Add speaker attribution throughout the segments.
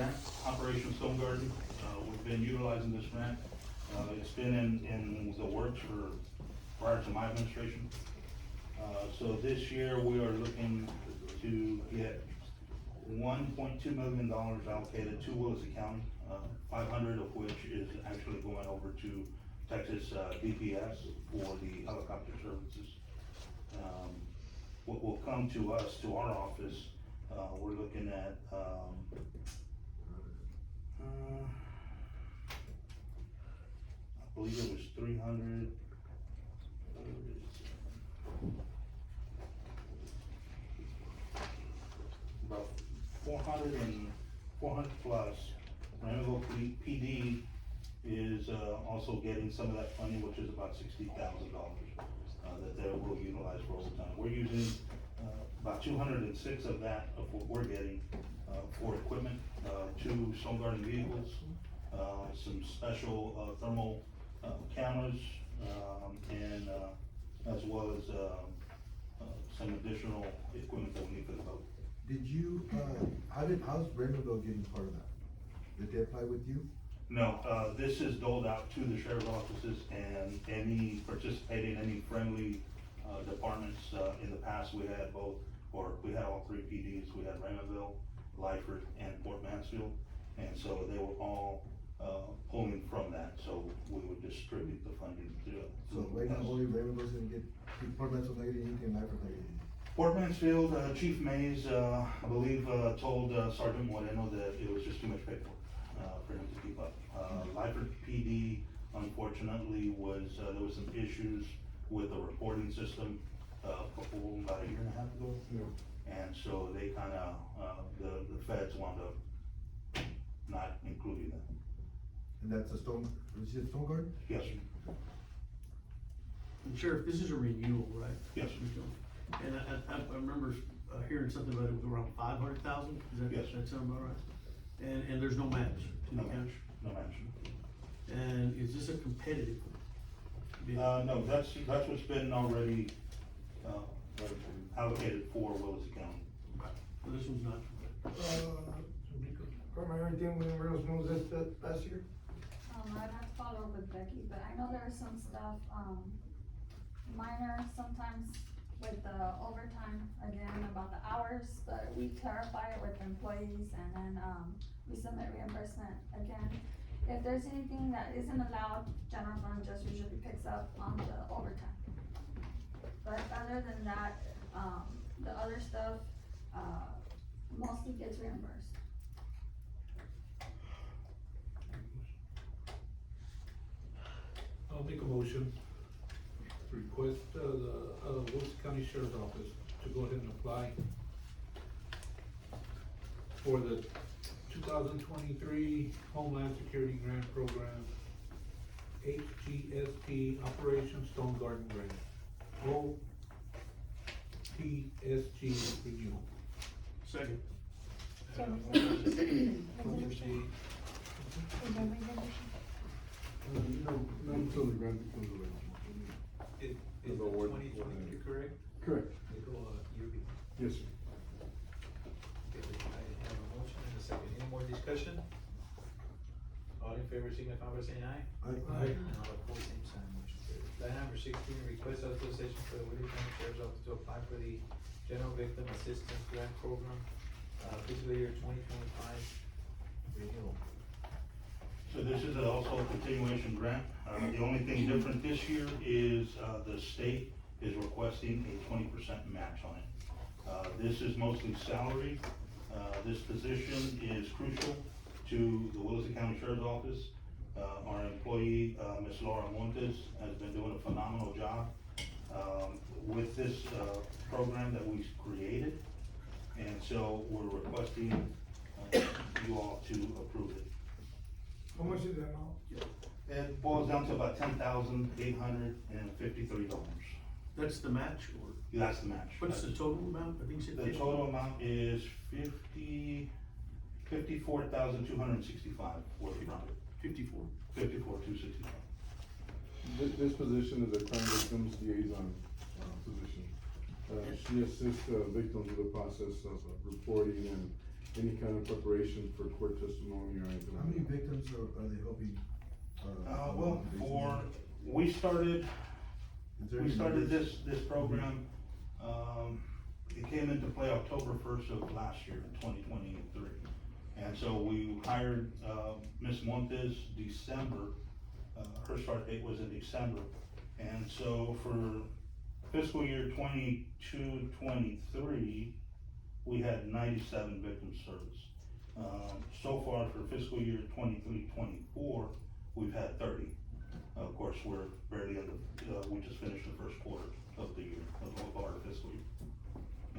Speaker 1: grant, Operation Stone Garden. We've been utilizing this grant. It's been in the works prior to my administration. So this year, we are looking to get $1.2 million allocated to Willacy County, 500 of which is actually going over to Texas DPS for the helicopter services. What will come to us, to our office, we're looking at, I believe it was 300, about 400 plus. Ranville PD is also getting some of that funding, which is about $60,000 that they will utilize for overtime. We're using about 206 of that, of what we're getting for equipment, 2 Stone Garden vehicles, some special thermal cameras, and as well as some additional equipment that we need for the boat.
Speaker 2: Did you, how's Raymondville getting part of that? Did they apply with you?
Speaker 1: No, this is doled out to the sheriff's offices and any participating, any friendly departments. In the past, we had both, or we had all 3 PDs. We had Raymondville, Lyford, and Port Mansfield. And so they were all pulling from that, so we would distribute the funding to it.
Speaker 2: So right now, only Raymondville's gonna get, Port Mansfield not getting anything, Lyford not getting anything?
Speaker 1: Port Mansfield, Chief Mays, I believe, told Sergeant Moreno that it was just too much paperwork for him to keep up. Lyford PD, unfortunately, there was some issues with the reporting system about a year and a half ago.
Speaker 2: Yeah.
Speaker 1: And so they kinda, the feds wound up not including that.
Speaker 2: And that's a Stone, is it Stone Garden?
Speaker 1: Yes, sir.
Speaker 3: And Sheriff, this is a renewal, right?
Speaker 1: Yes, sir.
Speaker 3: And I remember hearing something about it was around 500,000,
Speaker 1: Yes.
Speaker 3: That sound about right? And there's no match to the
Speaker 1: No
Speaker 3: county?
Speaker 1: match, no match.
Speaker 3: And is this a competitive bid?
Speaker 1: No, that's what's been already allocated for Willacy County.
Speaker 3: So this one's not.
Speaker 4: From everything, we never knows this last year.
Speaker 5: I'd have to follow up with Becky, but I know there's some stuff, minor sometimes with the overtime, again, about the hours, but we clarify it with employees and then, we submit reimbursement again. If there's anything that isn't allowed, general fund just usually picks up on the overtime. But other than that, the other stuff, mostly gets reimbursed.
Speaker 6: I'll make a motion to request the Wilson County Sheriff's Office to go ahead and apply for the 2023 Homeland Security Grant Program, HGST Operation Stone Garden Grant, OPSG renewal.
Speaker 3: Second.
Speaker 2: No, until the grant becomes available.
Speaker 7: Is
Speaker 2: The
Speaker 7: the
Speaker 2: award-
Speaker 7: 2023 correct?
Speaker 2: Correct.
Speaker 7: You-
Speaker 2: Yes, sir.
Speaker 7: Okay, I have a motion and a second. Any more discussion? All in favor, signify by saying aye.
Speaker 2: Aye.
Speaker 7: And all opposed, same sign, motion carries. Line number 16, request authorization for the Williams County Sheriff's Office to apply for the General Victim Assistance Grant Program, fiscal year 2025 renewal.
Speaker 1: So this is also a continuation grant. The only thing different this year is, the state is requesting a 20% match on it. This is mostly salary. This position is crucial to the Willacy County Sheriff's Office. Our employee, Ms. Laura Montes, has been doing a phenomenal job, with this, program that we created. And so we're requesting, you all to approve it.
Speaker 4: How much is that now?
Speaker 1: It boils down to about $10,853.
Speaker 3: That's the match, or
Speaker 1: That's the match.
Speaker 3: what's the total amount? I think you said
Speaker 1: The
Speaker 3: 50.
Speaker 1: total amount is $54,265 for the round.
Speaker 3: 54.
Speaker 1: 54,265.
Speaker 8: This position is a crime victims liaison position. She assists victims with the process of reporting and any kind of preparation for court testimony or anything
Speaker 2: How
Speaker 8: like
Speaker 2: many
Speaker 8: that?
Speaker 2: victims are they hoping?
Speaker 1: Well, we started,
Speaker 2: Is there
Speaker 1: we
Speaker 2: any
Speaker 1: started
Speaker 2: numbers?
Speaker 1: this program, it came into play October first of last year, in 2023. And so we hired, Ms. Montes December, her start date was in December. And so for fiscal year 22-23, we had 97 victims serviced. So far for fiscal year 23-24, we've had 30. Of course, we're barely we just finished the first quarter of the year, of our fiscal year.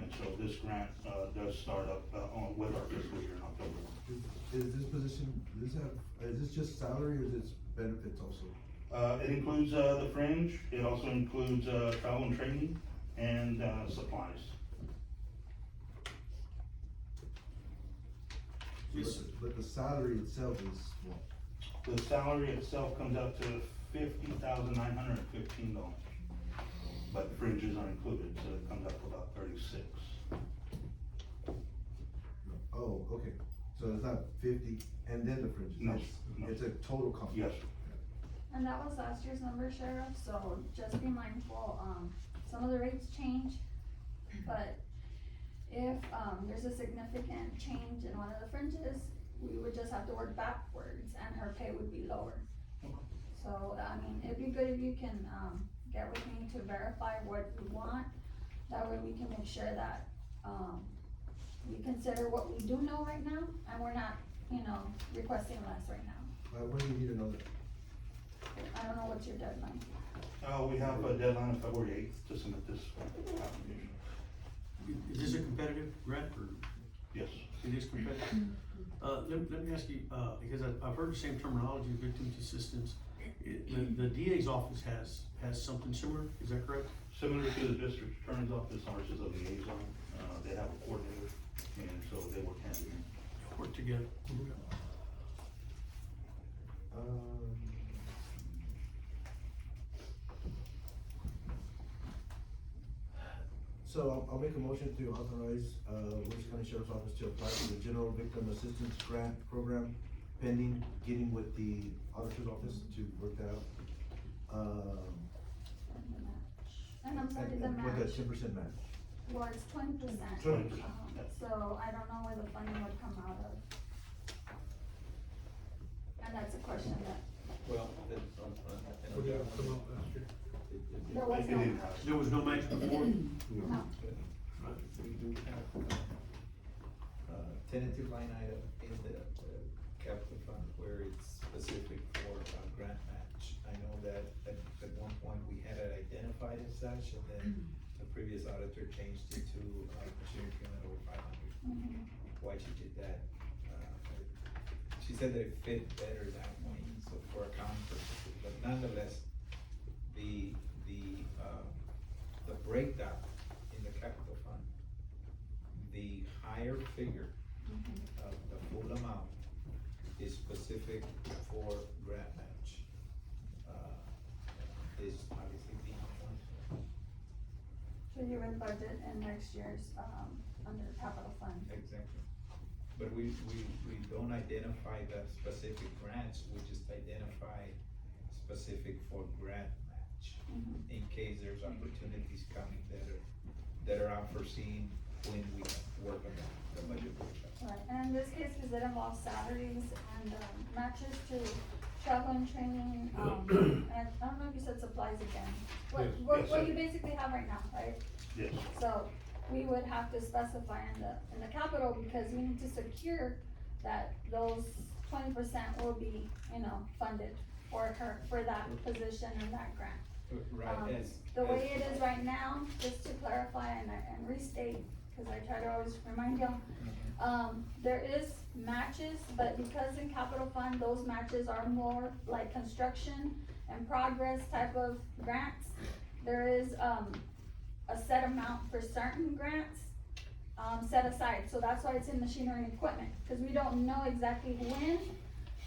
Speaker 1: And so this grant, does start up, with our fiscal year in October.
Speaker 2: Is this position, is this just salary or is this benefits also?
Speaker 1: It includes, the fringe, it also includes, travel and training, and, supplies.
Speaker 3: Yes.
Speaker 2: But the salary itself is what?
Speaker 1: The salary itself comes up to $50,915. But fringes are included, so it comes up to about 36.
Speaker 2: Oh, okay, so it's not 50 and then the fringes?
Speaker 1: No,
Speaker 2: It's-
Speaker 1: no.
Speaker 2: It's a total comp?
Speaker 1: Yes,
Speaker 5: And that was last year's number, Sheriff, so just be mindful, some of the rates change, but if, there's a significant change in one of the fringes, we would just have to work backwards and her pay would be lower.
Speaker 1: Okay.
Speaker 5: So, I mean, it'd be good if you can, get with me to verify what you want, that way we can make sure that, we consider what we do know right now, and we're not, requesting less right now.
Speaker 2: When do you need to know that?
Speaker 5: I don't know what's your deadline.
Speaker 1: we have a deadline of February 8th to submit this application.
Speaker 3: Is this a competitive grant or
Speaker 1: Yes.
Speaker 3: it is competitive? Let me ask you, because I've heard the same terminology, victims assistance. The DA's office has something similar, is that correct?
Speaker 1: Similar to the district attorney's office, ours is a liaison, they have a coordinator, and so they work hand in hand.
Speaker 3: Work together.
Speaker 2: So I'll make a motion to authorize, Willis County Sheriff's Office to apply for the General Victim Assistance Grant Program pending getting with the auditor's office to work that out.
Speaker 5: And I'm sorry, the
Speaker 2: And with
Speaker 5: match,
Speaker 2: a 10% match.
Speaker 5: well, it's 20%.
Speaker 2: 20%,
Speaker 5: So I don't know where the funding would come out of. And that's a question that,
Speaker 7: Well,
Speaker 6: What did it come out last year?
Speaker 5: there was
Speaker 1: It
Speaker 5: no
Speaker 1: didn't
Speaker 5: match.
Speaker 1: have-
Speaker 3: There was no match before?
Speaker 8: No.
Speaker 5: No.
Speaker 7: we do have, tentative line item in the capital fund where it's specific for a grant match. I know that at one point we had it identified as such, and then the previous auditor changed it to, machinery equipment over 500.
Speaker 5: Mhm.
Speaker 7: Why she did that, she said that it fit better that way, so for accounting purposes, but nonetheless, the breakdown in the capital fund, the higher figure
Speaker 5: Mhm.
Speaker 7: of the full amount is specific for grant match. Is obviously being one.
Speaker 5: So you would budget in next year's, under capital fund.
Speaker 7: Exactly. But we don't identify the specific grants, we just identify specific for grant match.
Speaker 5: Mhm.
Speaker 7: In case there's opportunities coming that are unforeseen when we work on the budget workshop.
Speaker 5: Right, and in this case, because it involves salaries and, matches to travel and training, and I don't know if you said supplies again. What,
Speaker 6: Yes.
Speaker 5: what,
Speaker 1: Yes,
Speaker 5: what
Speaker 1: sir.
Speaker 5: you basically have right now, right?
Speaker 1: Yes.
Speaker 5: So, we would have to specify in the capital, because we need to secure that those 20% will be, funded for her, for that position and that grant.
Speaker 7: Right, as.
Speaker 5: The way it is right now, just to clarify and restate, cause I try to always remind y'all, there is matches, but because in capital fund, those matches are more like construction and progress type of grants. There is, a set amount for certain grants, set aside, so that's why it's in machinery and equipment, cause we don't know exactly when,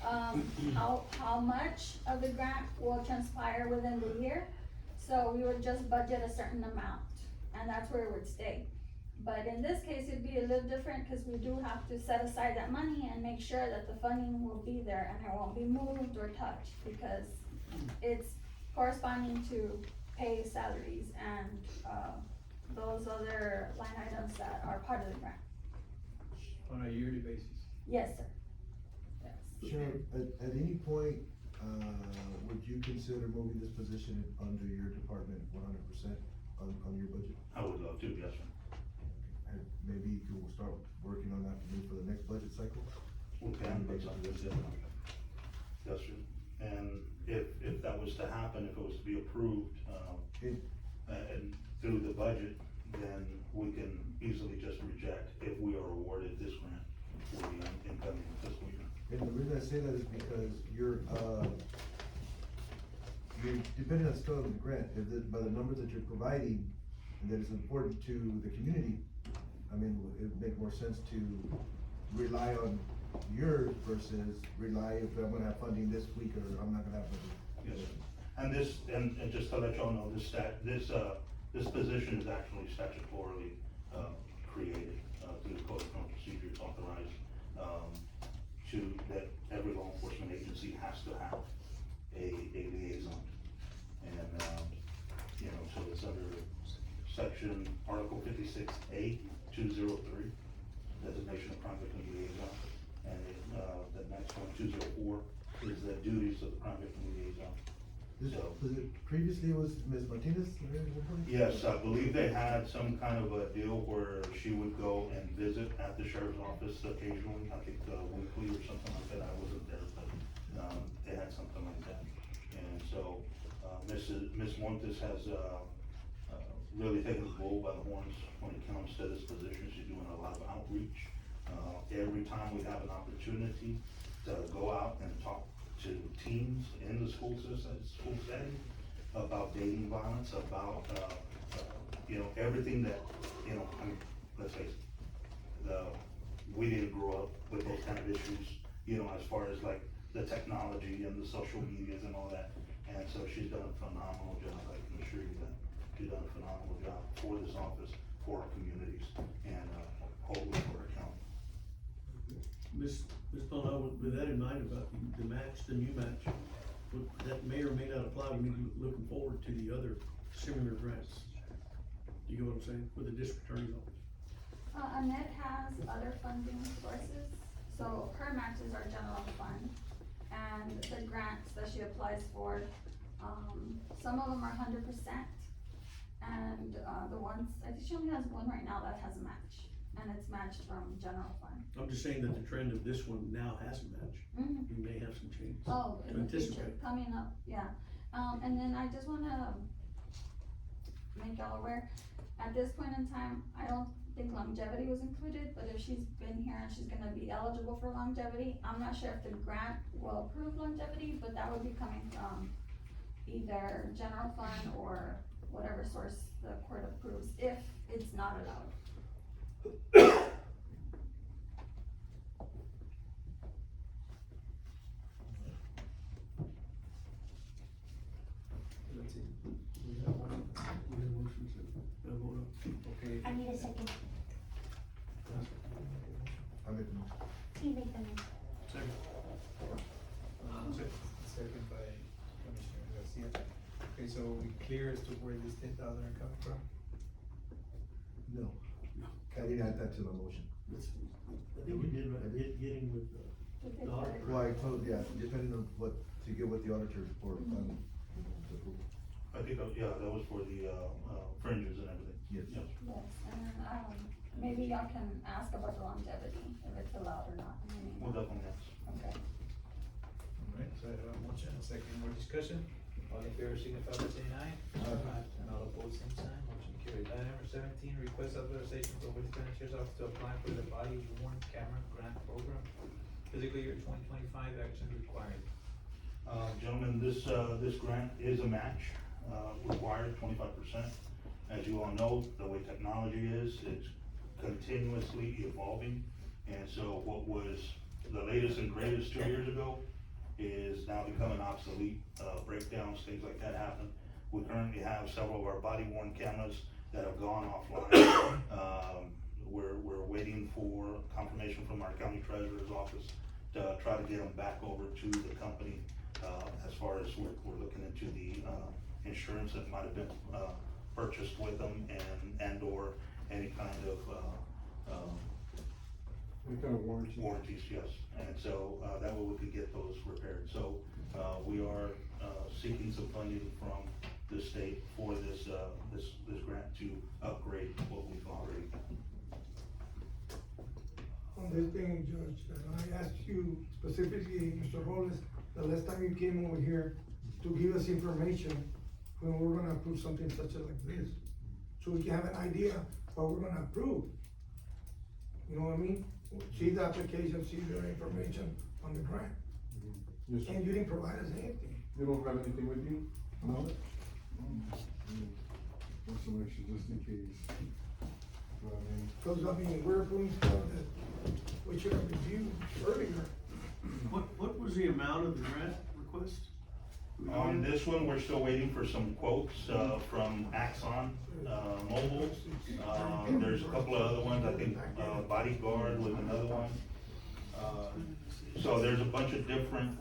Speaker 5: how much of the grant will transpire within the year. So we would just budget a certain amount, and that's where it would stay. But in this case, it'd be a little different, cause we do have to set aside that money and make sure that the funding will be there and it won't be moved or touched, because it's corresponding to pay salaries and, those other line items that are part of the grant.
Speaker 7: On a yearly basis.
Speaker 5: Yes, sir. Yes.
Speaker 2: Sheriff, at any point, would you consider moving this position under your department 100% on your budget?
Speaker 1: I would love to, yes, sir.
Speaker 2: And maybe you can start working on that for the next budget cycle?
Speaker 1: We can, but something that's different. Yes, sir. And if that was to happen, if it was to be approved,
Speaker 2: Okay.
Speaker 1: and through the budget, then we can easily just reject if we are awarded this grant for the incoming fiscal year.
Speaker 2: And the reason I say that is because you're depending on scale of the grant, by the numbers that you're providing, and that is important to the community, I mean, it would make more sense to rely on yours versus rely if I'm gonna have funding this week or I'm not gonna have funding.
Speaker 1: Yes, sir. And this, and just to let y'all know, this position is actually statutorily, created, through the Code of Criminal Procedure. It's authorized, that every law enforcement agency has to have a liaison. And, so it's under section, Article 56A 203, designation of crime victim liaison. And the next one, 204, is the duties of the crime victim liaison.
Speaker 2: Previously it was Ms. Martinez?
Speaker 1: Yes, I believe they had some kind of a deal where she would go and visit at the sheriff's office occasionally, I think weekly or something like that. I wasn't there, but, they had something like that. And so, Ms. Montes has, really taken the bull by the horns when it comes to this position. She's doing a lot of outreach. Every time we have an opportunity to go out and talk to teens in the school system, school setting, about dating violence, about, everything that, I mean, let's face it, we didn't grow up with those kind of issues, as far as like the technology and the social medias and all that. And so she's done a phenomenal job, I can assure you that. She's done a phenomenal job for this office, for our communities, and, hopefully for our county.
Speaker 3: Ms. Pellon, with that in mind about the match, the new match, that may or may not apply, we need to be looking forward to the other similar grants. You get what I'm saying, with the district attorney's office?
Speaker 5: Annette has other funding sources, so her matches are general fund, and the grants that she applies for, some of them are 100%, and, the ones, I think she only has one right now that has a match, and it's matched from general fund.
Speaker 3: I'm just saying that the trend of this one now has a match.
Speaker 5: Mhm.
Speaker 3: We may have some changes.
Speaker 5: Oh, in the future,
Speaker 3: Anticipate.
Speaker 5: coming up, yeah. And then I just wanna make y'all aware, at this point in time, I don't think longevity was included, but if she's been here and she's gonna be eligible for longevity, I'm not sure if the grant will approve longevity, but that would be coming from either general fund or whatever source the court approves, if it's not allowed.
Speaker 3: That's it. We have motions and a vote on.
Speaker 7: Okay.
Speaker 9: I need a second.
Speaker 2: I make the motion.
Speaker 9: You make the motion.
Speaker 3: Second.
Speaker 7: Second by Commissioner Garcia. Okay, so we clear as to where this 10,000 are coming from?
Speaker 2: No. I didn't add that to the motion.
Speaker 3: I think we did, right, getting with,
Speaker 5: With the
Speaker 3: The auditor.
Speaker 2: Well, I told, yeah, depending on to get with the auditor report on.
Speaker 1: I think, that was for the, fringes and everything.
Speaker 2: Yes.
Speaker 1: Yes.
Speaker 5: Yes, and then, maybe y'all can ask about the longevity, if it's allowed or not, I mean,
Speaker 1: We'll definitely ask.
Speaker 5: okay.
Speaker 7: Alright, so I have a motion, a second, more discussion, all in favor signify by saying aye.
Speaker 2: Aye.
Speaker 7: And all opposed, same sign, motion carried. Item number 17, request authorization for Willis County Sheriff's Office to apply for the body worn camera grant program, fiscal year 2025, action required.
Speaker 1: Gentlemen, this grant is a match, required 25%. As you all know, the way technology is, it's continuously evolving. And so what was the latest and greatest 2 years ago is now becoming obsolete. Breakdowns, things like that happen. We currently have several of our body worn cameras that have gone offline. We're waiting for confirmation from our county treasurer's office to try to get them back over to the company, as far as we're looking into the, insurance that might have been, purchased with them and or any kind of,
Speaker 8: Any kind of warranty?
Speaker 1: warranties, yes. And so, that way we could get those repaired. So, we are, seeking some funding from the state for this grant to upgrade what we've already got.
Speaker 4: On this thing, Judge, and I asked you specifically, Mr. Robles, the last time you came over here to give us information when we're gonna approve something such as like this. So we can have an idea what we're gonna approve. You know what I mean? See the application, see the information on the grant,
Speaker 8: Yes, sir.
Speaker 4: and you didn't provide us anything.
Speaker 8: You don't have anything with you?
Speaker 4: No.
Speaker 8: Want some extra just in case. But I mean,
Speaker 4: Cause I mean, we're approving stuff that we should have reviewed earlier.
Speaker 3: What was the amount of the grant request?
Speaker 1: On this one, we're still waiting for some quotes, from Axon, Mobile. There's a couple of other ones, I think, Bodyguard was another one. So there's a bunch of different,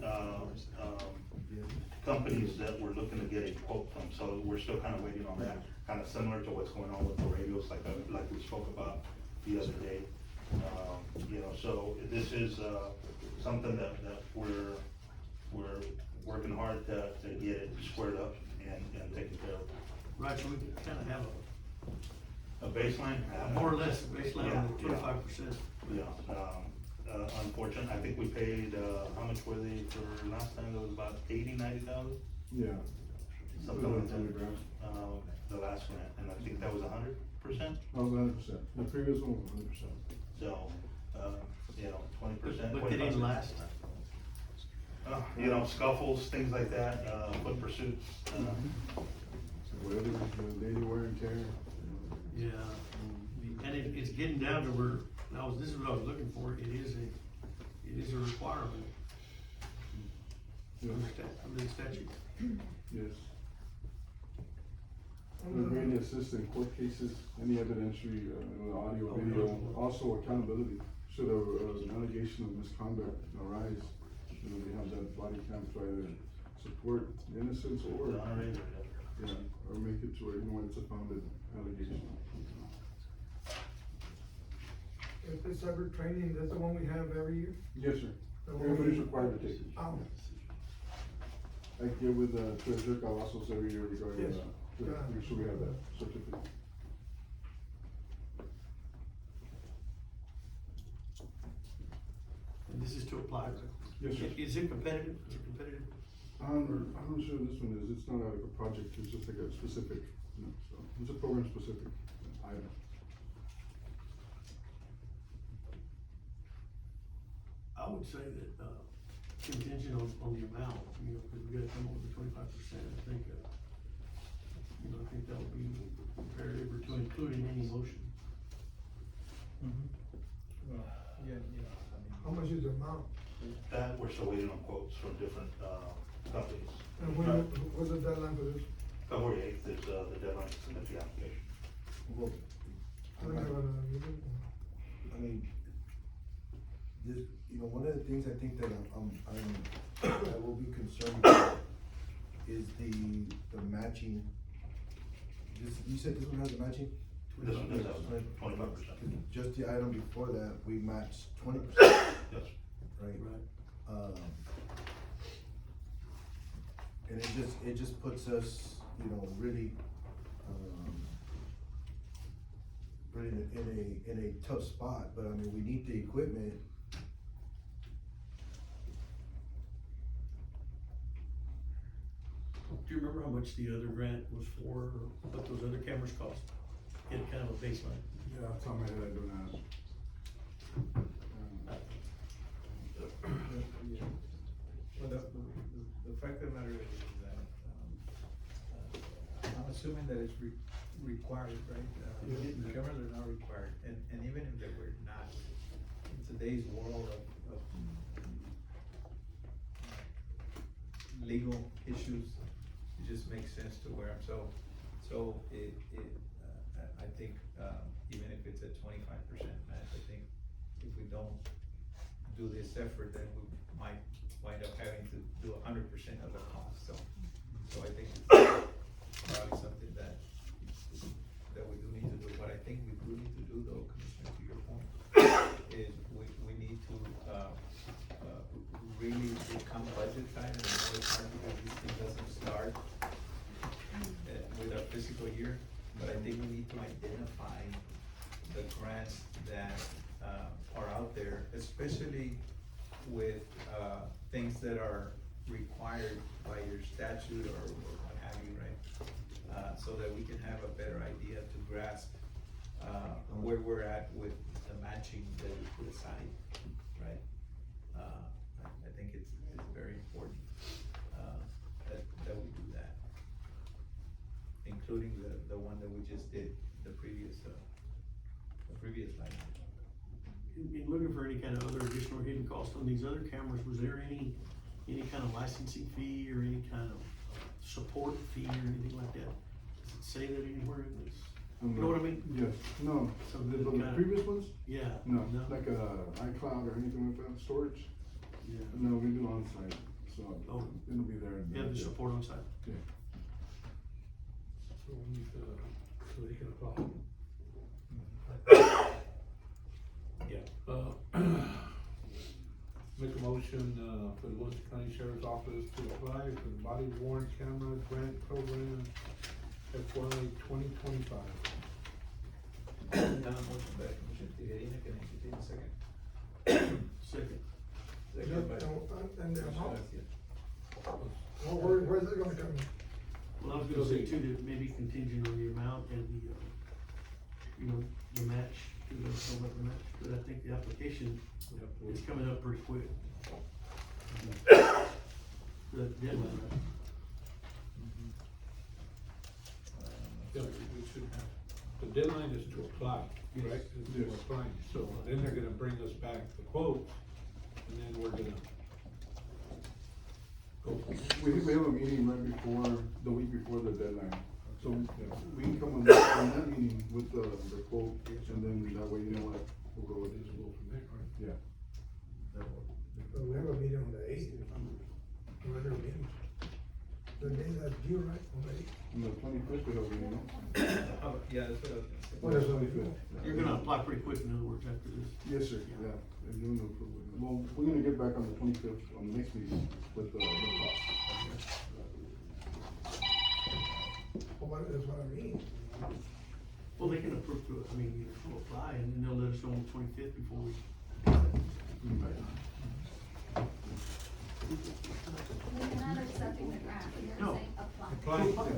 Speaker 1: companies that we're looking to get a quote from, so we're still kind of waiting on that. Kind of similar to what's going on with the radios, like we spoke about the other day. You know, so this is, something that we're working hard to get it squared up and taken care of.
Speaker 3: Right, so we kind of have
Speaker 1: A baseline?
Speaker 3: more or less a baseline
Speaker 1: Yeah,
Speaker 3: of 25%.
Speaker 1: Yeah, unfortunately, I think we paid, how much were they for last time? It was about 90,000?
Speaker 8: yeah.
Speaker 1: Something like
Speaker 8: $20
Speaker 1: that.
Speaker 8: grand.
Speaker 1: The last grant, and I think that was 100%.
Speaker 8: That was 100%. The previous one was 100%.
Speaker 1: So, you know, 20%.
Speaker 3: But they didn't last.
Speaker 1: You know, scuffles, things like that, foot pursuits.
Speaker 8: So whatever, daily wear and tear.
Speaker 3: Yeah, and it's getting down to where, this is what I was looking for, it is a requirement
Speaker 8: Yes,
Speaker 3: under the statute.
Speaker 8: yes. We're greatly assist in court cases, any evidentiary, audio, video, also accountability. Should an allegation of misconduct arise, they have that body cam to either support innocence or, yeah, or make it to where, it's a founded allegation.
Speaker 4: If it's cyber training, that's the one we have every year?
Speaker 8: Yes, sir.
Speaker 4: The one
Speaker 8: Everybody's
Speaker 4: we-
Speaker 8: required to take it. I get with, Treasurer Cavazos every year regarding,
Speaker 4: Yes.
Speaker 8: to make sure we have that certificate.
Speaker 3: And this is to apply, right?
Speaker 8: Yes, sir.
Speaker 3: Is it competitive? Is it competitive?
Speaker 8: I'm not sure this one is, it's not like a project, it's just like a specific, so, it's a program specific item.
Speaker 3: I would say that, contingent on the amount, cause we gotta come over the 25%, I think, I think that would be imperative or to include in any motion.
Speaker 4: How much is the amount?
Speaker 1: That, we're still waiting on quotes from different, companies.
Speaker 4: And when, what's the deadline for this?
Speaker 1: February 8th is, the deadline to submit the application.
Speaker 2: Well,
Speaker 4: I don't have
Speaker 2: I mean, this, one of the things I think that I will be concerned about is the matching. You said this one has a matching?
Speaker 1: This one does have 25%.
Speaker 2: Just the item before that, we matched 20%,
Speaker 1: Yes.
Speaker 2: right?
Speaker 3: Right.
Speaker 2: And it just puts us, really, really in a tough spot, but I mean, we need the equipment.
Speaker 3: Do you remember how much the other grant was for, or what those other cameras cost? Get kind of a baseline.
Speaker 8: Yeah, off the top of my head, I don't have.
Speaker 7: Well, the fact of the matter is that, I'm assuming that it's required, right? The cameras are not required, and even if they were not, in today's world of legal issues, it just makes sense to wear them, so I think, even if it's a 25% match, I think if we don't do this effort, then we might wind up having to do 100% of the cost, so I think it's probably something that we do need to do. What I think we do need to do though, Commissioner, to your point, is we need to, really become budget tight, and I know it's hard because this thing doesn't start with our fiscal year, but I think we need to identify the grants that, are out there, especially with, things that are required by your statute or what have you, right? So that we can have a better idea to grasp, where we're at with the matching that we put aside, right? I think it's very important, that we do that. Including the one that we just did, the previous line.
Speaker 3: In looking for any kind of other additional hidden cost on these other cameras, was there any kind of licensing fee or any kind of support fee or anything like that? Does it say that anywhere in this? You know what I mean?
Speaker 8: Yes, no,
Speaker 3: Something
Speaker 8: the
Speaker 3: kinda-
Speaker 8: previous ones,
Speaker 3: Yeah.
Speaker 8: no, like iCloud or anything like that, storage,
Speaker 3: Yeah.
Speaker 8: no, we do on-site, so
Speaker 3: Oh.
Speaker 8: it'll be there.
Speaker 3: You have the support on site.
Speaker 8: Yeah.
Speaker 6: So we need to, so they can apply.
Speaker 3: Yeah.
Speaker 6: Make a motion, for the Winston County Sheriff's Office to apply for the body worn camera grant program FY 2025.
Speaker 7: Have a motion by Commissioner Tejeda, can I entertain a second?
Speaker 3: Second.
Speaker 7: Second by
Speaker 4: And the
Speaker 7: Commissioner
Speaker 4: amount,
Speaker 7: Garcia.
Speaker 4: where's it gonna come in?
Speaker 3: Well, I was gonna say too, that maybe contingent on the amount and the, the match, the match, but I think the application is coming up pretty quick. The deadline, right?
Speaker 6: Yeah, we should have, the deadline is to apply, right? Is to
Speaker 8: Yes.
Speaker 6: apply, so then they're gonna bring us back the quotes, and then we're gonna go from there.
Speaker 8: We have a meeting right before, the week before the deadline, so we can come on that meeting with the quote, and then that way, you know what, we'll go with
Speaker 6: Just
Speaker 8: it.
Speaker 6: go from there, right?
Speaker 8: Yeah.
Speaker 4: But we have a meeting on the 8th, regular meeting. The day that's due, right, on the 8th?
Speaker 8: On the 25th, we have a meeting, no?
Speaker 7: Oh, yeah, that's what I was gonna say.
Speaker 4: What is it?
Speaker 8: 25th.
Speaker 3: You're gonna apply pretty quick, in other words, after this.
Speaker 8: Yes, sir, yeah, if you want to approve it. Well, we're gonna get back on the 25th, on the next meeting, with the cost.
Speaker 4: Well, that's what I mean.
Speaker 3: Well, they can approve to, to apply, and then they'll let us know on the 25th before we.
Speaker 5: You're not accepting the grant, you're
Speaker 3: No.
Speaker 5: saying apply.
Speaker 6: Apply,
Speaker 3: Apply.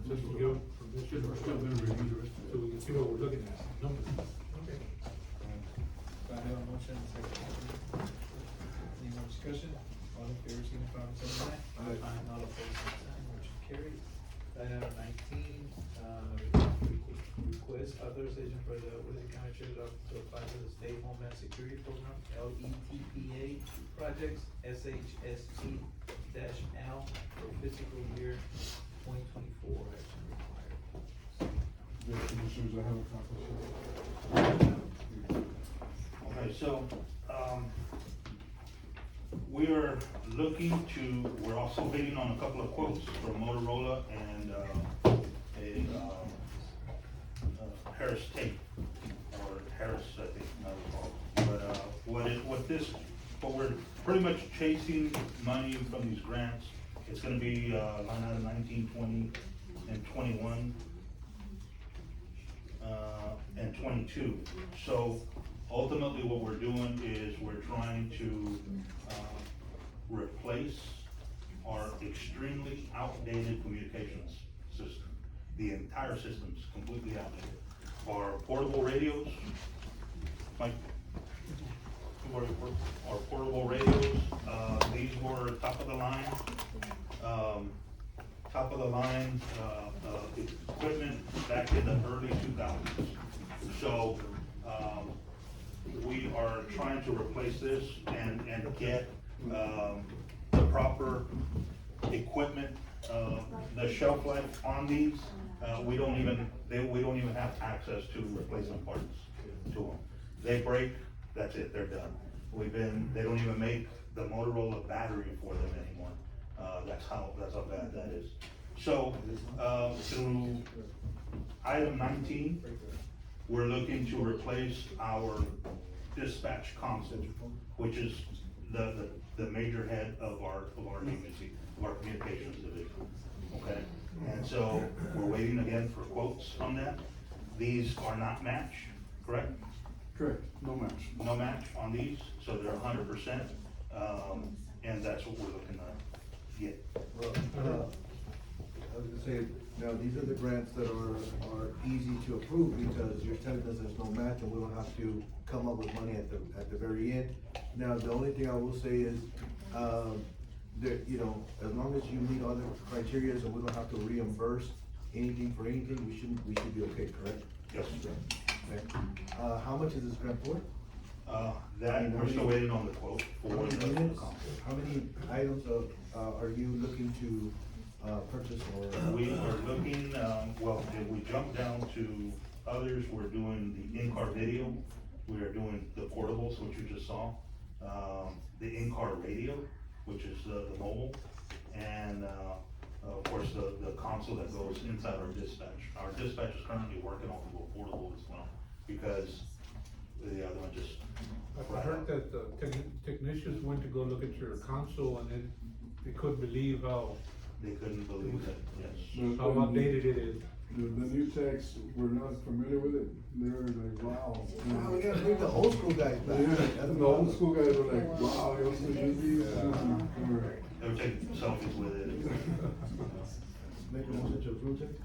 Speaker 6: just to give permission,
Speaker 3: Because we're still gonna review the rest of it.
Speaker 6: so we can see what we're looking at, numbers.
Speaker 4: Okay.
Speaker 7: Do I have a motion and a second? Any more discussion? All in favor, signify by saying aye.
Speaker 3: Aye.
Speaker 7: All opposed, same sign, motion carried. Item 19, request authorization for the Winston County Sheriff's Office to apply for the State Homeland Security Program, LETPA projects, SHST-L for fiscal year 2024, action required.
Speaker 8: Yes, Commissioners, I have a copy.
Speaker 1: Okay, so, we are looking to, we're also waiting on a couple of quotes from Motorola and, Harris Tape, or Harris, I think, I recall. But, what we're pretty much chasing money from these grants, it's gonna be, line item 19, 20, and 21. And 22. So ultimately what we're doing is we're trying to replace our extremely outdated communications system. The entire system's completely outdated. Our portable radios, Mike, our portable radios, these were top of the line equipment back in the early 2000s. So, we are trying to replace this and get, the proper equipment the shelf life on these, we don't even have access to replacement parts to them. They break, that's it, they're done. They don't even make the Motorola battery for them anymore. That's how bad that is. So, through item 19, we're looking to replace our dispatch console, which is the major head of our agency, of our communications division, okay? And so, we're waiting again for quotes on that. These are not match, correct?
Speaker 8: Correct, no match.
Speaker 1: No match on these, so they're 100%, and that's what we're looking to get.
Speaker 2: Well, I was gonna say, now, these are the grants that are easy to approve because you're telling us there's no match and we don't have to come up with money at the very end. Now, the only thing I will say is, that, you know, as long as you meet all the criteria and we don't have to reimburse anything for anything, we should be okay, correct?
Speaker 1: Yes.
Speaker 2: Okay. How much is this grant for?
Speaker 1: That, we're still waiting on the quote for
Speaker 2: How many
Speaker 1: the
Speaker 2: units?
Speaker 1: console.
Speaker 2: How many items are you looking to, purchase or?
Speaker 1: We are looking, well, if we jump down to others, we're doing the in-car video, we are doing the portables, which you just saw, the in-car radio, which is the mobile, and, of course, the console that goes inside our dispatch. Our dispatch is currently working off of a portable as well, because the other one just.
Speaker 6: I heard that the technicians went to go look at your console and they couldn't believe how
Speaker 1: They couldn't believe it, yes.
Speaker 6: outdated it is.
Speaker 8: The new techs were not familiar with it, they were like, wow.
Speaker 2: Wow, we gotta bring the old school guys back.
Speaker 8: Yeah,
Speaker 2: That's
Speaker 8: the old
Speaker 2: what-
Speaker 8: school guys were like, wow, you also use these?
Speaker 1: They were taking selfies with it.
Speaker 2: Make a motion to approve it?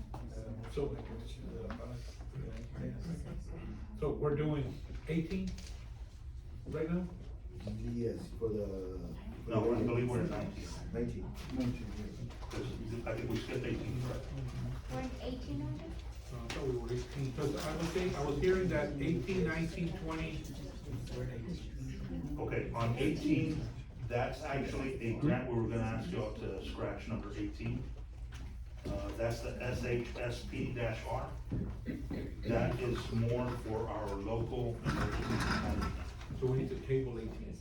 Speaker 6: So we're doing 18 right now?
Speaker 2: Yes, for the.
Speaker 1: No, I believe we're at 19.
Speaker 2: 19.
Speaker 1: Because I think we skipped 18, correct?
Speaker 9: We're in 18 already?
Speaker 6: I thought we were 18, cause I was hearing that 18, 19, 20.
Speaker 1: Okay, on 18, that's actually a grant where we're gonna ask y'all to scratch number 18. That's the SHSP-R. That is more for our local emergency management.
Speaker 6: So we need to table 18.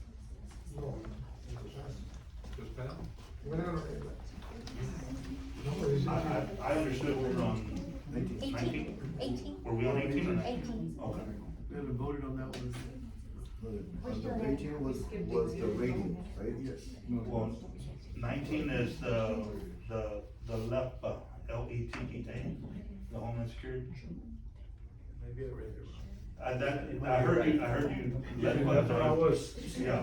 Speaker 4: No.
Speaker 6: Just that?
Speaker 4: We're not on it. No, this is.
Speaker 1: I understood we were on
Speaker 2: 19.
Speaker 1: 19?
Speaker 9: 18?
Speaker 1: Were we on 18 or 19?
Speaker 9: 18.
Speaker 1: Okay.
Speaker 3: We haven't voted on that one.
Speaker 2: The 18 was the rating, right? Yes.
Speaker 1: Well, 19 is the LEPA, L-E-T-E-A, the Homeland Security.
Speaker 3: Maybe I read it wrong.
Speaker 1: I heard you, LEPA.
Speaker 3: That's what I was.
Speaker 1: Yeah.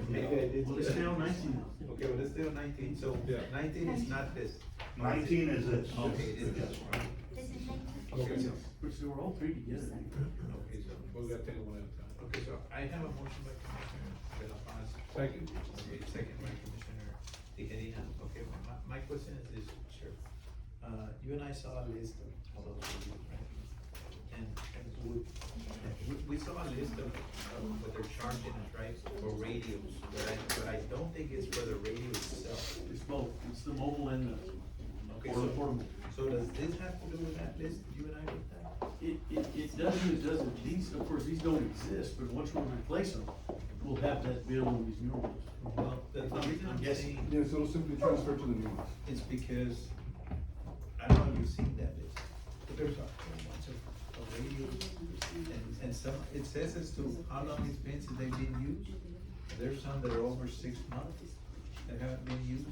Speaker 7: Maybe I did.
Speaker 3: Well, it's still 19.
Speaker 7: Okay, well, it's still 19, so
Speaker 6: Yeah.
Speaker 7: 19 is not this.
Speaker 1: 19 is this.
Speaker 7: Okay, it's this one.
Speaker 9: This is 19?
Speaker 7: Okay, so,
Speaker 3: Which they were all three together.
Speaker 7: okay, so,
Speaker 6: We gotta take it one at a time.
Speaker 7: okay, so I have a motion by Commissioner De La Paz.
Speaker 6: Second.
Speaker 7: Okay, second by Commissioner Tejeda. Okay, my question is this, Sheriff. You and I saw a list of all those reviews, right? And we saw a list of what they're charging us, right, for radios, but I don't think it's for the radio itself.
Speaker 3: It's both, it's the mobile and the,
Speaker 7: Okay,
Speaker 3: or the
Speaker 7: so,
Speaker 3: portable.
Speaker 7: so does this have to do with that list, you and I with that?
Speaker 3: It does and it doesn't. These, of course, these don't exist, but once we replace them, we'll have that bill on these new ones.
Speaker 7: Well, the reason I'm
Speaker 3: guessing.
Speaker 7: saying
Speaker 8: Yes, it'll simply transfer to the new ones.
Speaker 7: is because, I don't know if you've seen that list, but there's a whole bunch of radios. And some, it says as to how long it's been since they've been used. There's some that are over 6 months that haven't been used.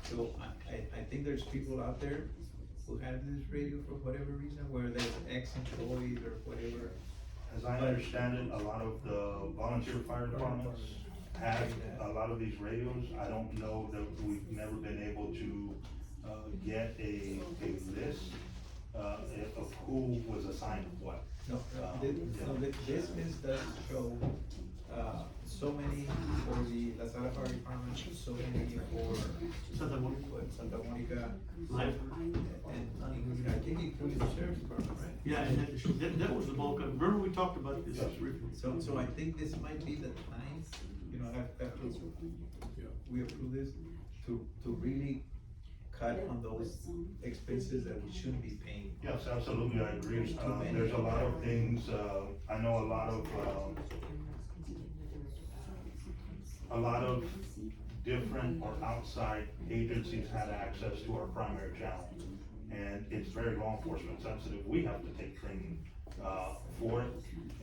Speaker 7: So I think there's people out there who have this radio for whatever reason, where they're ex-employees or whatever.
Speaker 1: As I understand it, a lot of the volunteer fire departments have a lot of these radios. I don't know that we've never been able to, get a list, of who was assigned what.
Speaker 7: No, this list does show, so many for the La Sala Fire Department, so many for
Speaker 3: Santa Monica.
Speaker 7: Santa Monica,
Speaker 3: Life.
Speaker 7: and I think including the sheriff's department, right?
Speaker 3: Yeah, and that was the bulk of, remember we talked about this briefly?
Speaker 7: So I think this might be the time, you know, after we approve this, to really cut on those expenses that we shouldn't be paying.
Speaker 1: Yes, absolutely, I agree.
Speaker 7: There's too many.
Speaker 1: There's a lot of things, I know a lot of different or outside agencies have access to our primary channel. And it's very law enforcement sensitive. We have to take training, for it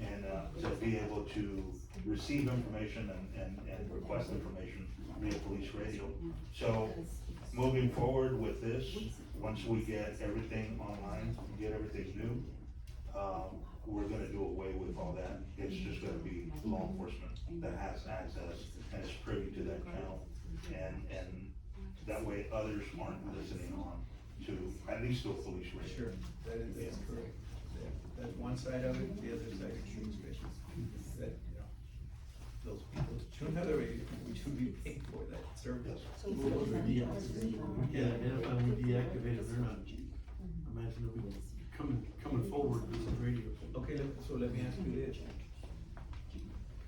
Speaker 1: and, to be able to receive information and request information via police radio. So, moving forward with this, once we get everything online, get everything new, we're gonna do away with all that. It's just gonna be law enforcement that has access and is privy to that channel. And that way others aren't listening on to, at least to a police radio.
Speaker 7: Sure, that's correct. That's one side of it, the other side is true special. That, you know, those people shouldn't have the radio, we should be paying for that service.
Speaker 3: Yeah, and if I'm deactivated, they're not, imagine they'll be coming forward with some radio.
Speaker 7: Okay, so let me ask you this.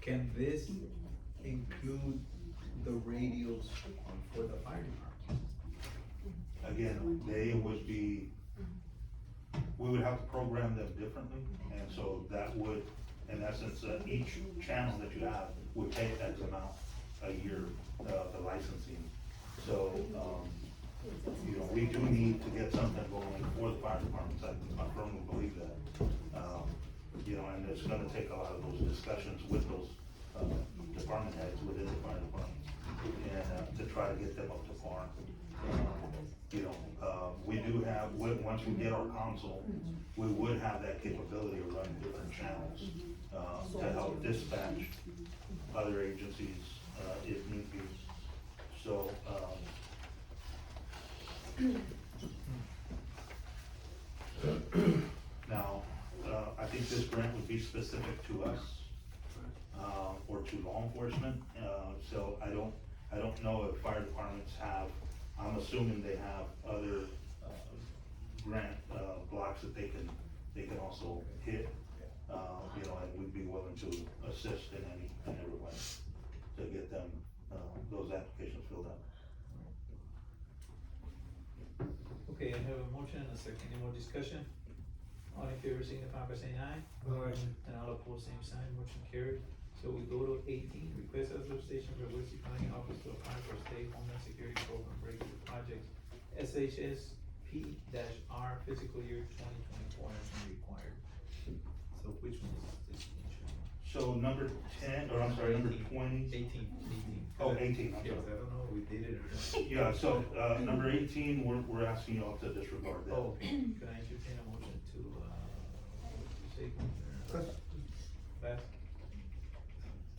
Speaker 7: Can this include the radios for the fire department?
Speaker 1: Again, they would be, we would have to program them differently, and so that would, in essence, each channel that you have would pay X amount a year, the licensing. So, you know, we do need to get something going for the fire departments, I firmly believe that. You know, and it's gonna take a lot of those discussions with those, department heads within the fire department, and, to try to get them up to par. You know, we do have, once we get our console, we would have that capability of running different channels, to help dispatch other agencies, if need be. So, now, I think this grant would be specific to us, or to law enforcement, so I don't know if fire departments have, I'm assuming they have other, grant, blocks that they can also hit. You know, and we'd be willing to assist in every way to get them, those applications filled out.
Speaker 7: Okay, I have a motion and a second, any more discussion? All in favor, signify by saying aye. And all opposed, same sign, motion carried. So we go to 18, request authorization for Wilson County Office to apply for State Homeland Security Program Breakthrough Projects, SHSP-R fiscal year 2024 action required. So which one is this?
Speaker 1: So number 10, or I'm sorry, number 20.
Speaker 7: 18.
Speaker 1: Oh, 18, I'm
Speaker 7: Yes,
Speaker 1: sorry.
Speaker 7: I don't know if we did it or not.
Speaker 1: Yeah, so, number 18, we're asking y'all to disregard that.
Speaker 7: Oh, okay, can I entertain a motion to, say, pass?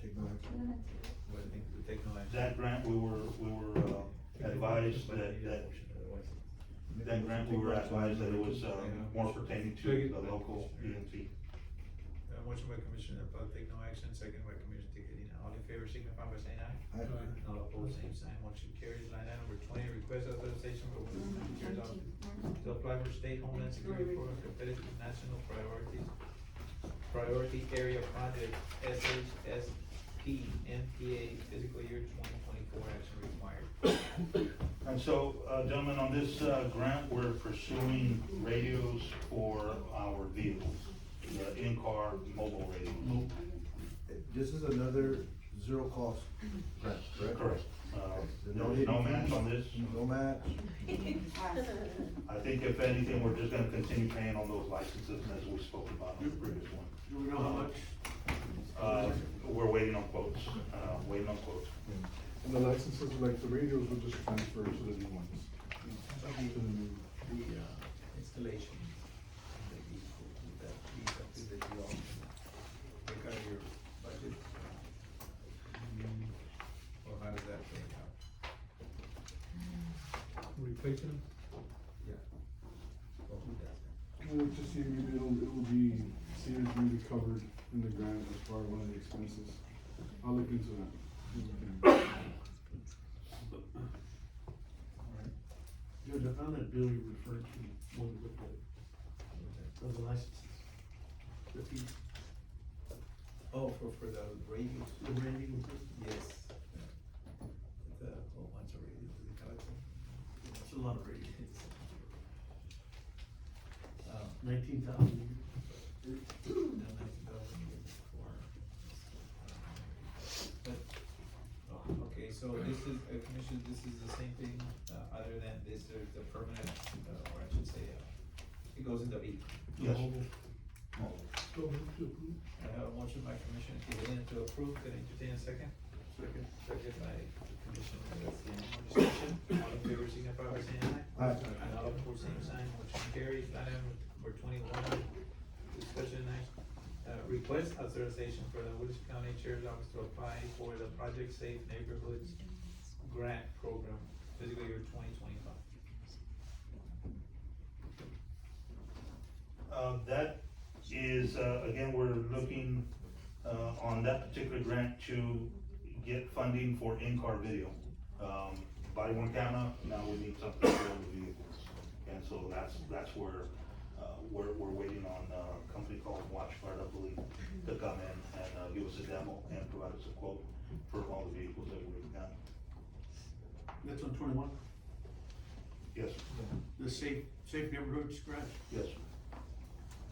Speaker 2: Take no action.
Speaker 7: What do you think, to take no action?
Speaker 1: That grant, we were advised that grant, we were advised that it was, more pertaining to the local EMT.
Speaker 7: Motion by Commissioner Plug, take no action, second by Commissioner Tejeda. All in favor, signify by saying aye.
Speaker 2: Aye.
Speaker 7: All opposed, same sign, motion carries. Line item number 20, request authorization for Wilson County Sheriff's Office to apply for State Homeland Security Program Competitive National Priority Area Project, SHSP MPA fiscal year 2024 action required.
Speaker 1: And so, gentlemen, on this, grant, we're pursuing radios for our vehicles, the in-car mobile radios.
Speaker 2: This is another zero cost grant, correct?
Speaker 1: Correct.
Speaker 2: There's
Speaker 1: There's no match on this.
Speaker 2: No match.
Speaker 1: I think if anything, we're just gonna continue paying on those licenses as we spoke about in the previous one.
Speaker 3: Do we know how much?
Speaker 1: We're waiting on quotes,
Speaker 8: And the licenses, like the radios, will just transfer to the new ones.
Speaker 7: The installation, the vehicle, that be something that you all take out of your budget? Or how does that play out?
Speaker 6: Replacing them?
Speaker 7: Or who does that?
Speaker 8: Well, just see, maybe it will be, see if maybe covered in the grant as part of one of the expenses. I'll look into that.
Speaker 3: Judge, I found that bill you referred to when we looked at it, of the licenses. The fee,
Speaker 7: Oh, for the radios?
Speaker 3: the branding,
Speaker 7: Yes. The whole bunch of radios, we got it.
Speaker 3: it's a lot of radio. 19,000.
Speaker 7: Okay, so this is, Commissioner, this is the same thing, other than this, there's the permanent, or I should say, it goes in the vehicle.
Speaker 1: Yes.
Speaker 4: So move to approve.
Speaker 7: I have a motion by Commissioner Tejeda to approve, can I entertain a second? Second by Commissioner Garcia, any more discussion? All in favor, signify by saying aye.
Speaker 2: Aye.
Speaker 7: And all opposed, same sign, motion carries. Item number 21, discussion request authorization for the Willis County Sheriff's Office to apply for the Project Safe Neighborhoods Grant Program, fiscal year 2025.
Speaker 1: That is, again, we're looking, on that particular grant to get funding for in-car video. Body worn camera, now we need something for the vehicles. And so that's where, we're waiting on a company called WatchGuard, I believe, to come in and, give us a demo and provide us a quote for all the vehicles that we've got.
Speaker 3: That's on 21,
Speaker 1: Yes,
Speaker 3: the safe neighborhoods grant.
Speaker 1: yes,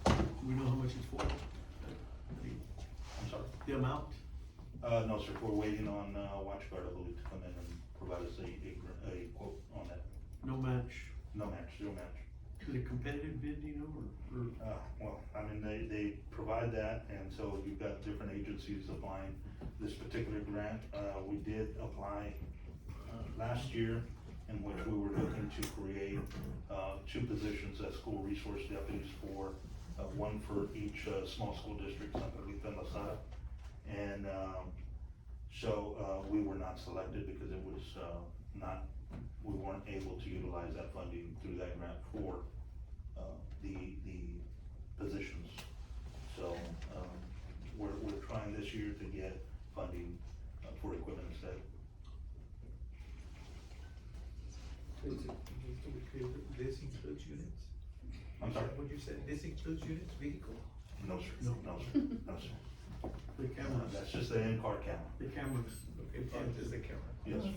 Speaker 3: Do we know how much it's for?
Speaker 1: I'm sorry.
Speaker 3: The amount?
Speaker 1: No, sir, we're waiting on, WatchGuard, I believe, to come in and provide us a quote on that.
Speaker 3: No match.
Speaker 1: No match, zero match.
Speaker 3: Is it competitive bid, do you know, or?
Speaker 1: Well, I mean, they provide that, and so you've got different agencies applying this particular grant. We did apply, last year, in which we were looking to create, 2 positions as school resource deputies for, one for each, small school district, Santa Rita and Lasada. And, so, we were not selected because it was, we weren't able to utilize that funding through that grant for, the positions. So, we're trying this year to get funding, for equipment instead.
Speaker 7: This includes units?
Speaker 1: I'm sorry?
Speaker 7: What you said, this includes units, vehicle?
Speaker 1: No, sir,
Speaker 3: No.
Speaker 1: no, sir, no, sir.
Speaker 3: The cameras,
Speaker 1: That's just the in-car camera.
Speaker 3: the cameras.
Speaker 7: Okay, fine, just the camera.
Speaker 1: Yes, sir.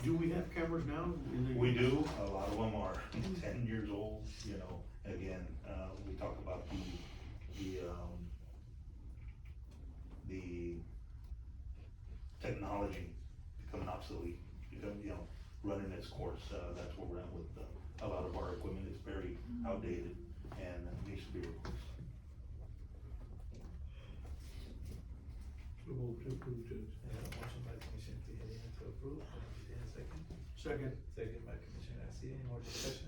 Speaker 3: Do we have cameras now? in the-
Speaker 1: We do, a lot of them are 10 years old, you know, again, we talk about the technology becoming obsolete, running its course, that's where we're at with, a lot of our equipment is very outdated and needs to be replaced.
Speaker 6: So move to approve, Judge.
Speaker 7: I have a motion by Commissioner Tejeda to approve, can I entertain a second?
Speaker 3: Second.
Speaker 7: Second by Commissioner Garcia, any more discussion?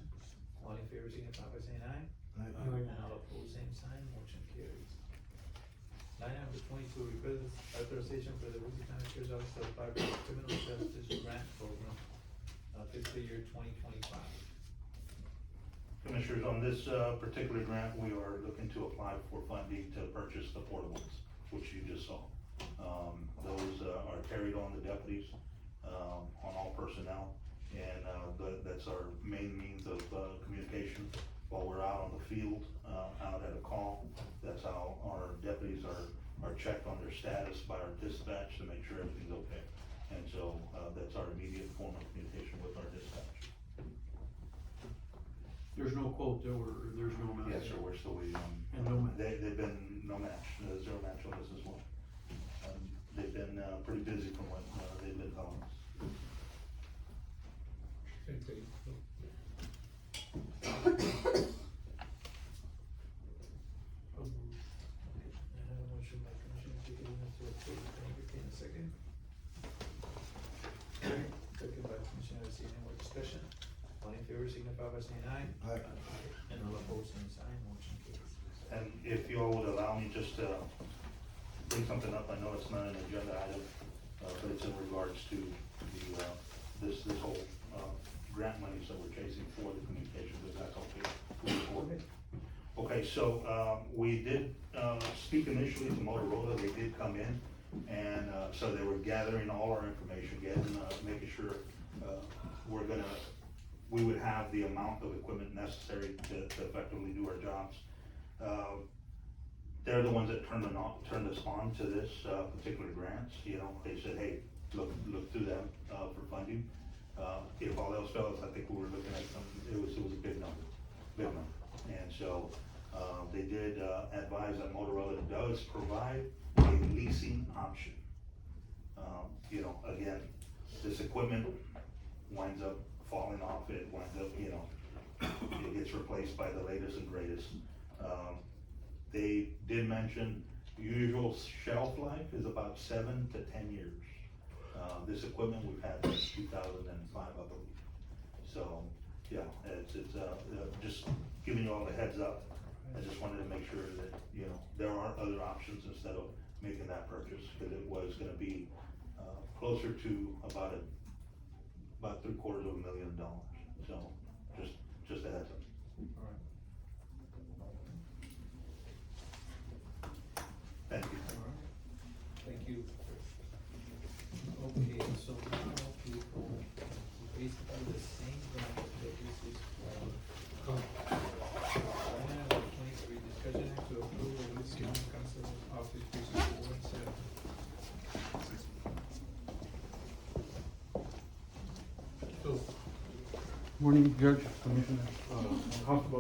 Speaker 7: All in favor, signify by saying aye.
Speaker 2: Aye.
Speaker 7: And all opposed, same sign, motion carries. Line number 22, request authorization for the Willis County Sheriff's Office to apply for the Criminal Justice Grant Program, fiscal year 2025.
Speaker 1: Commissioners, on this, particular grant, we are looking to apply for funding to purchase the portables, which you just saw. Those, are carried on the deputies, on all personnel, and, that's our main means of, communication while we're out on the field, out at a call. That's how our deputies are checked on their status by our dispatch to make sure everything's okay. And so, that's our immediate form of communication with our dispatch.
Speaker 3: There's no quote there, or there's no amount?
Speaker 1: Yes, sir, we're still waiting on.
Speaker 3: And no match.
Speaker 1: They've been no match, zero match on this as well. They've been, pretty busy from what, they've been telling us.
Speaker 6: Same thing.
Speaker 7: I have a motion by Commissioner Tejeda to approve, can I entertain a second? Second by Commissioner Garcia, any more discussion? All in favor, signify by saying aye.
Speaker 2: Aye.
Speaker 7: And all opposed, same sign, motion carries.
Speaker 1: And if you all would allow me just to bring something up, I know it's not an agenda item, but it's in regards to the, this whole, grant monies that we're chasing for the communication, if that's okay. Moving forward. Okay, so, we did, speak initially to Motorola, they did come in, and, so they were gathering all our information, making sure, we would have the amount of equipment necessary to effectively do our jobs. They're the ones that turned us on to this, particular grants, they said, hey, look through them, for funding. If all else fails, I think we were looking at it was a big number. And so, they did, advise that Motorola does provide a leasing option. You know, again, this equipment winds up falling off, it winds up, you know, it gets replaced by the latest and greatest. They did mention usual shelf life is about 7 to 10 years. This equipment we've had since 2005, I believe. So, yeah, it's, just giving you all the heads up. I just wanted to make sure that, you know, there are other options instead of making that purchase, because it was gonna be, closer to about $750,000. So, just a heads up.
Speaker 7: Alright.
Speaker 1: Thank you.
Speaker 7: Thank you. Okay, so now people, basically the same grant that this is for. Line number 23, discussion and to approve of Willis County Council Office Precinct 417.
Speaker 6: So,
Speaker 8: Morning, Judge, Commissioner, House of